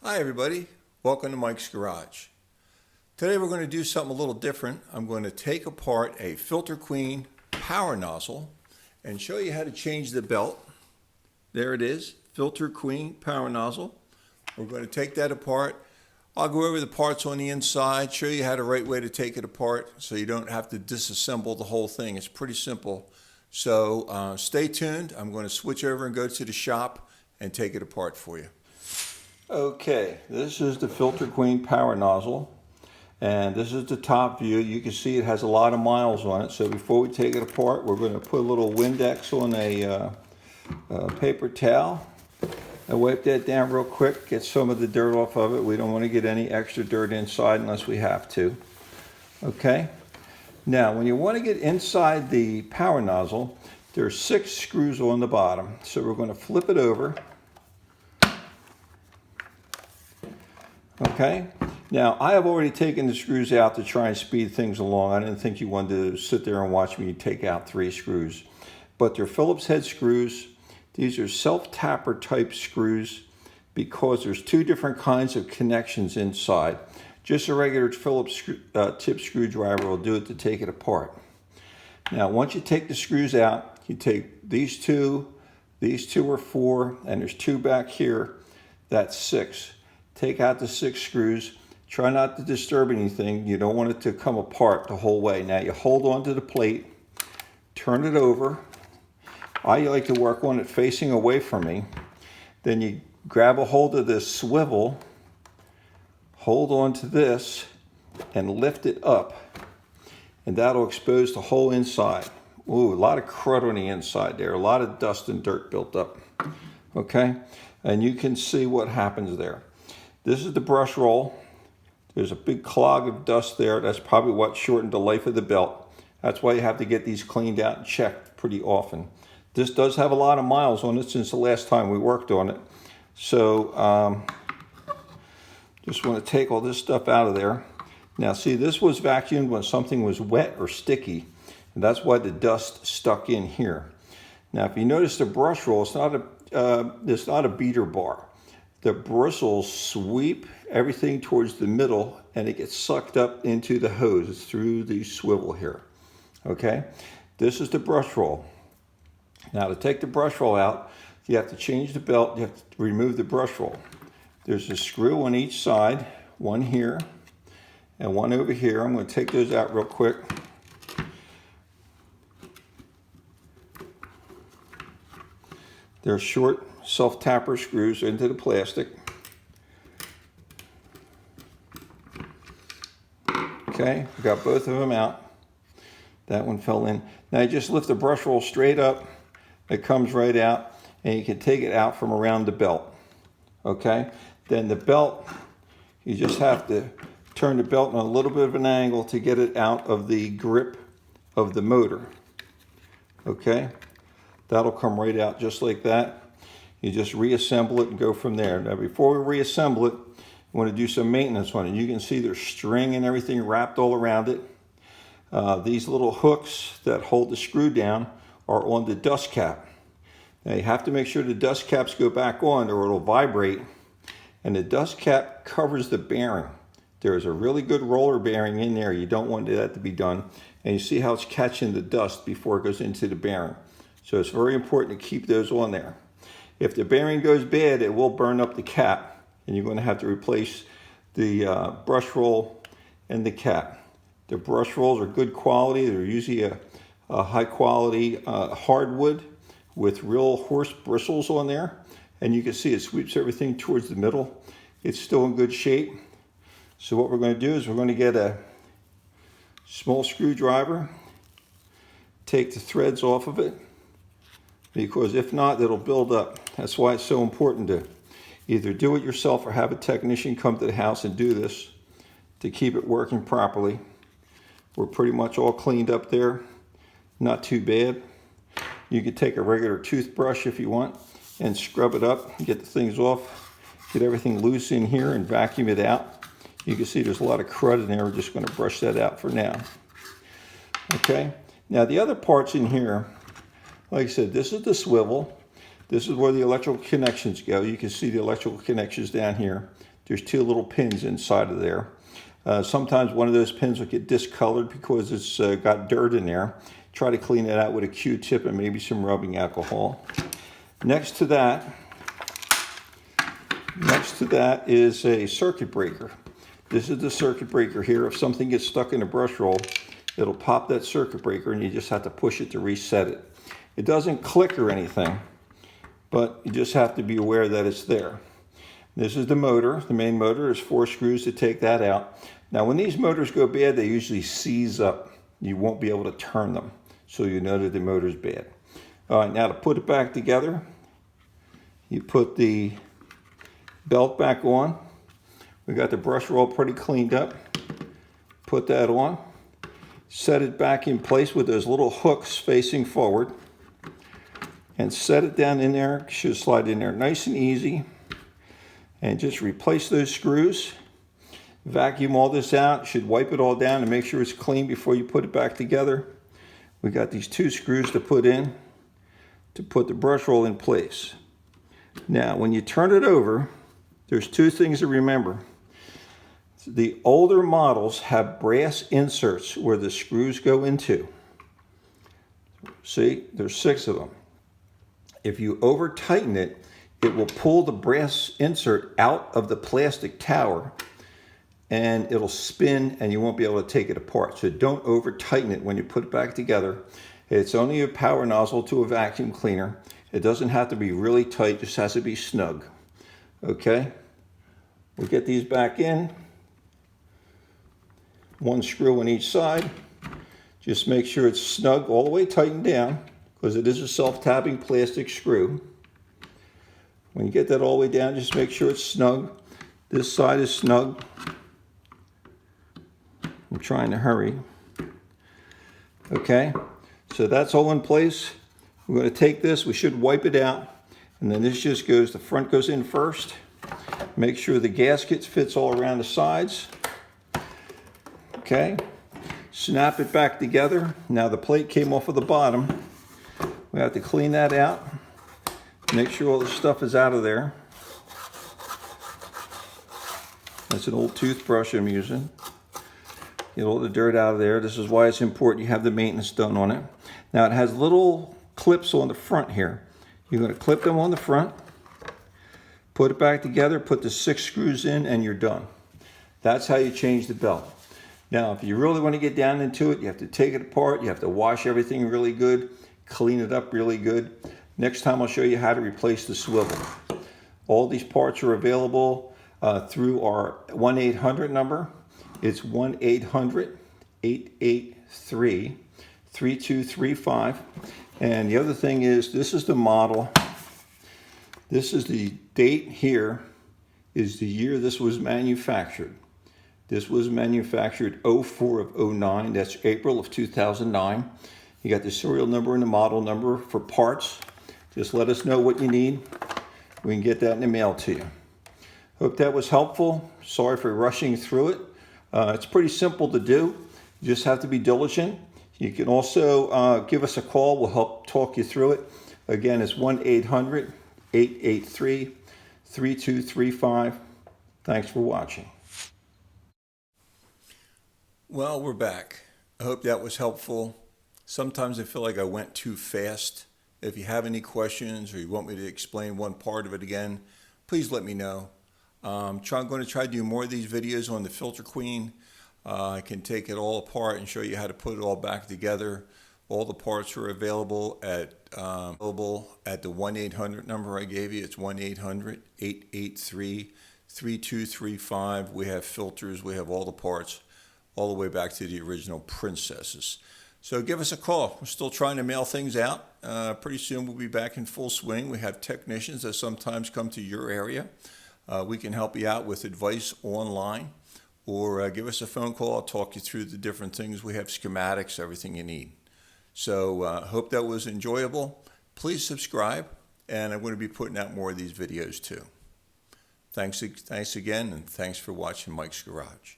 Hi everybody, welcome to Mike's Garage. Today we're going to do something a little different. I'm going to take apart a Filter Queen power nozzle and show you how to change the belt. There it is, Filter Queen power nozzle. We're going to take that apart. I'll go over the parts on the inside, show you how the right way to take it apart so you don't have to disassemble the whole thing. It's pretty simple. So stay tuned. I'm going to switch over and go to the shop and take it apart for you. Okay, this is the Filter Queen power nozzle, and this is the top view. You can see it has a lot of miles on it, so before we take it apart, we're going to put a little Windex on a paper towel and wipe that down real quick, get some of the dirt off of it. We don't want to get any extra dirt inside unless we have to. Okay, now when you want to get inside the power nozzle, there's 6 screws on the bottom, so we're going to flip it over. Okay, now I have already taken the screws out to try and speed things along. I didn't think you wanted to sit there and watch me take out 3 screws, but they're Phillips head screws. These are self-tapper type screws because there's 2 different kinds of connections inside. Just a regular Phillips tip screwdriver will do it to take it apart. Now once you take the screws out, you take these 2 are 4, and there's 2 back here, that's 6. Take out the 6 screws. Try not to disturb anything. You don't want it to come apart the whole way. Now you hold on to the plate, turn it over. I like to work on it facing away from me. Then you grab a hold of this swivel, hold on to this, and lift it up. And that'll expose the whole inside. Ooh, a lot of crud on the inside there. A lot of dust and dirt built up. Okay? And you can see what happens there. This is the brush roll. There's a big clog of dust there. That's probably what shortened the life of the belt. That's why you have to get these cleaned out and checked pretty often. This does have a lot of miles on it since the last time we worked on it. So just want to take all this stuff out of there. Now see, this was vacuumed when something was wet or sticky, and that's why the dust stuck in here. Now if you notice the brush roll, it's not a beater bar. The bristles sweep everything towards the middle and it gets sucked up into the hose. It's through the swivel here. Okay, this is the brush roll. Now to take the brush roll out, you have to change the belt, you have to remove the brush roll. There's a screw on each side, one here and one over here. I'm going to take those out real quick. They're short self-tapper screws into the plastic. Okay, we got both of them out. That one fell in. Now you just lift the brush roll straight up. It comes right out, and you can take it out from around the belt. Okay, then the belt, you just have to turn the belt on a little bit of an angle to get it out of the grip of the motor. Okay, that'll come right out just like that. You just reassemble it and go from there. Now before we reassemble it, we want to do some maintenance on it. You can see there's string and everything wrapped all around it. These little hooks that hold the screw down are on the dust cap. Now you have to make sure the dust caps go back on or it'll vibrate. And the dust cap covers the bearing. There's a really good roller bearing in there. You don't want that to be done. And you see how it's catching the dust before it goes into the bearing. So it's very important to keep those on there. If the bearing goes bad, it will burn up the cap, and you're going to have to replace the brush roll and the cap. The brush rolls are good quality. They're usually a high quality hardwood with real horse bristles on there, and you can see it sweeps everything towards the middle. It's still in good shape. So what we're going to do is we're going to get a small screwdriver, take the threads off of it, because if not, it'll build up. That's why it's so important to either do it yourself or have a technician come to the house and do this to keep it working properly. We're pretty much all cleaned up there. Not too bad. You could take a regular toothbrush if you want and scrub it up, get the things off, get everything loose in here and vacuum it out. You can see there's a lot of crud in there. We're just going to brush that out for now. Okay, now the other parts in here, like I said, this is the swivel. This is where the electrical connections go. You can see the electrical connections down here. there's two little pins inside of there. Sometimes one of those pins will get discolored because it's got dirt in there. Try to clean it out with a Q-tip and maybe some rubbing alcohol. Next to that is a circuit breaker. This is the circuit breaker here. If something gets stuck in a brush roll, it'll pop that circuit breaker and you just have to push it to reset it. It doesn't click or anything, but you just have to be aware that it's there. This is the motor. The main motor. There's 4 screws to take that out. Now when these motors go bad, they usually seize up. You won't be able to turn them, so you know that the motor's bad. All right, now to put it back together, you put the belt back on. We got the brush roll pretty cleaned up. Put that on. Set it back in place with those little hooks facing forward. And set it down in there. It should slide in there nice and easy. And just replace those screws. Vacuum all this out. Should wipe it all down and make sure it's clean before you put it back together. We got these 2 screws to put in to put the brush roll in place. Now, when you turn it over, there's 2 things to remember. The older models have brass inserts where the screws go into. See, there's 6 of them. If you over tighten it, it will pull the brass insert out of the plastic tower and it'll spin and you won't be able to take it apart. So don't over tighten it when you put it back together. It's only a power nozzle to a vacuum cleaner. It doesn't have to be really tight, just has to be snug. Okay, we'll get these back in. 1 screw on each side. Just make sure it's snug all the way tightened down because it is a self-tapping plastic screw. When you get that all the way down, just make sure it's snug. This side is snug. I'm trying to hurry. Okay, so that's all in place. We're going to take this, we should wipe it out, and then this just goes, the front goes in first. Make sure the gasket fits all around the sides. Okay, snap it back together. Now the plate came off of the bottom. We have to clean that out. Make sure all the stuff is out of there. That's an old toothbrush I'm using. Get all the dirt out of there. This is why it's important you have the maintenance done on it. Now it has little clips on the front here. You're going to clip them on the front, put it back together, put the 6 screws in, and you're done. That's how you change the belt. Now, if you really want to get down into it, you have to take it apart. You have to wash everything really good, clean it up really good. Next time I'll show you how to replace the swivel. All these parts are available through our 1-800 number. It's 1-800-883-3235. And the other thing is, this is the model. This is the date here, is the year this was manufactured. This was manufactured 04 of 09. That's April of 2009. You got the serial number and the model number for parts. Just let us know what you need. We can get that in the mail to you. Hope that was helpful. Sorry for rushing through it. It's pretty simple to do. You just have to be diligent. You can also give us a call. We'll help talk you through it. Again, it's 1-800-883-3235. Thanks for watching. Well, we're back. I hope that was helpful. Sometimes I feel like I went too fast. If you have any questions or you want me to explain one part of it again, please let me know. I'm going to try to do more of these videos on the Filter Queen. I can take it all apart and show you how to put it all back together. All the parts are available at the 1-800 number I gave you. It's 1-800-883-3235. We have filters. We have all the parts, all the way back to the original princesses. So give us a call. We're still trying to mail things out. Pretty soon we'll be back in full swing. We have technicians that sometimes come to your area. We can help you out with advice online, or give us a phone call. I'll talk you through the different things. We have schematics, everything you need. So hope that was enjoyable. Please subscribe, and I'm going to be putting out more of these videos too. Thanks again, and thanks for watching Mike's Garage.